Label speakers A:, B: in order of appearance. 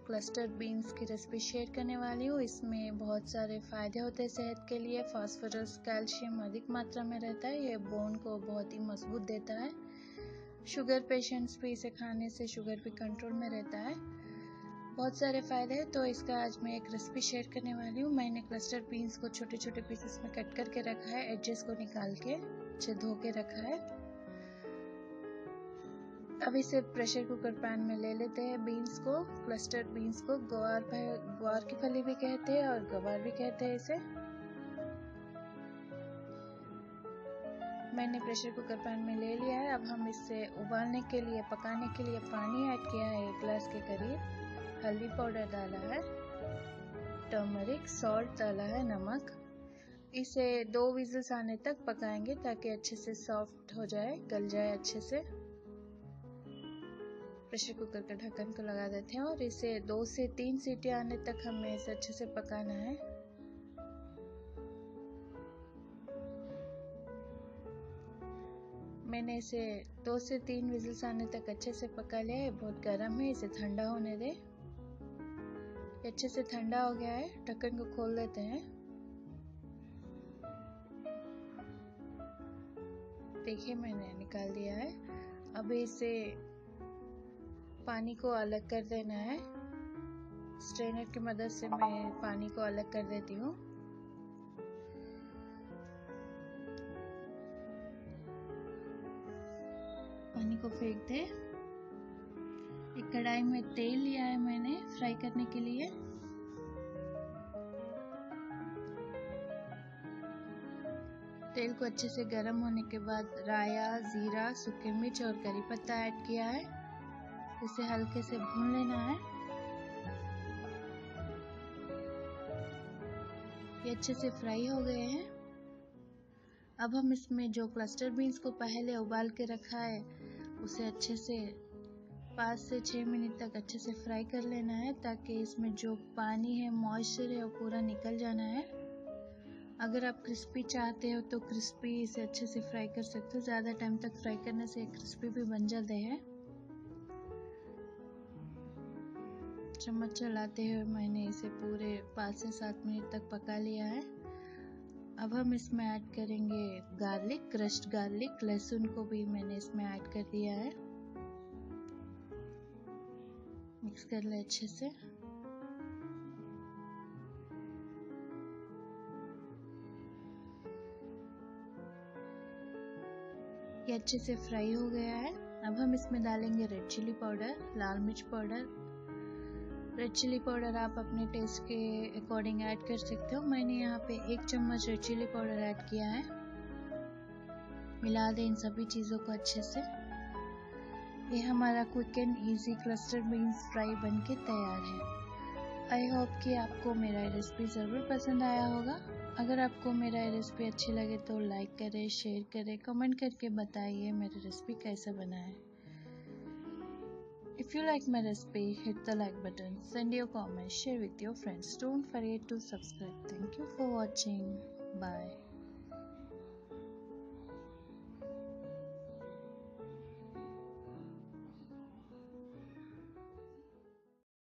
A: Clustered beans की recipe share करने वाली हूँ। इसमें बहुत सारे फ़ायदे होते हैं सेहत के लिए। फास्फोरस, कैल्शियम अधिक मात्रा में रहता है। ये बोन को बहुत ही मजबूत देता है। शुगर पेशेंट्स भी इसे खाने से शुगर भी कंट्रोल में रहता है। बहुत सारे फ़ायदे हैं, तो इसका आज मैं एक रेसिपी शेयर करने वाली हूँ। मैंने क्लस्टर्ड बीन्स को छोटे छोटे पीसेस में कट करके रखा है। एडजेस को निकाल के अच्छे धो के रखा है। अब इसे प्रेशर कुकर पैन में ले लेते हैं। बीन्स को, क्लस्टर्ड बीन्स को ग्वार की फली भी कहते हैं और गवार भी कहते हैं इसे। मैंने प्रेशर कुकर पैन में ले लिया है। अब हम इसे उबालने के लिए, पकाने के लिए पानी ऐड किया है 1 गिलास के करीब। हल्दी पाउडर डाला है, टर्मरिक, सॉल्ट डाला है, नमक। इसे 2 विजिल्स आने तक पकाएंगे ताकि अच्छे से सॉफ्ट हो जाए, गल जाए अच्छे से। प्रेशर कुकर का ढक्कन को लगा देते हैं और इसे 2 से 3 सीटी आने तक हमें इसे अच्छे से पकाना है। मैंने इसे 2 से 3 विजिल्स आने तक अच्छे से पका लिया है। बहुत गर्म है, इसे ठंडा होने दे। ये अच्छे से ठंडा हो गया है। ढक्कन को खोल देते हैं। देखिए, मैंने निकाल दिया है। अब इसे पानी को अलग कर देना है। स्ट्रेनर की मदद से मैं पानी को अलग कर देती हूँ। पानी को फेंक दे। एक कढ़ाई में तेल लिया है मैंने फ्राई करने के लिए। तेल को अच्छे से गर्म होने के बाद राया, जीरा, सूखे मिर्च और करी पत्ता ऐड किया है। इसे हल्के से भून लेना है। ये अच्छे से फ्राई हो गए हैं। अब हम इसमें जो क्लस्टर्ड बीन्स को पहले उबाल के रखा है उसे अच्छे से 5 से 6 मिनट तक अच्छे से फ्राई कर लेना है ताकि इसमें जो पानी है, मॉइस्चर है, वो पूरा निकल जाना है। अगर आप क्रिस्पी चाहते हो तो क्रिस्पी इसे अच्छे से फ्राई कर सकते हो। ज़्यादा टाइम तक फ्राई करने से क्रिस्पी भी बन जाते हैं। चम्मच चलाते हुए मैंने इसे पूरे 5 से 7 मिनट तक पका लिया है। अब हम इसमें ऐड करेंगे गार्लिक, क्रश्ड गार्लिक। लहसुन को भी मैंने इसमें ऐड कर दिया है। मिक्स कर ले अच्छे से। ये अच्छे से फ्राई हो गया है। अब हम इसमें डालेंगे रेड चिली पाउडर, लाल मिर्च पाउडर। रेड चिली पाउडर आप अपने टेस्ट के अकॉर्डिंग ऐड कर सकते हो। मैंने यहाँ पे 1 चम्मच रेड चिली पाउडर ऐड किया है। मिला दें इन सभी चीज़ों को अच्छे से। ये हमारा quick and easy clustered beans fry बनके तैयार है। आई होप कि आपको मेरा रेसिपी ज़रूर पसंद आया होगा। अगर आपको मेरा रेसिपी अच्छी लगे तो लाइक करें, शेयर करें, कमेंट करके बताइए मेरी रेसिपी कैसा बना है। If you like my recipe, hit the like button, send your comments, share with your friends. Don't forget to subscribe. Thank you for watching. Bye.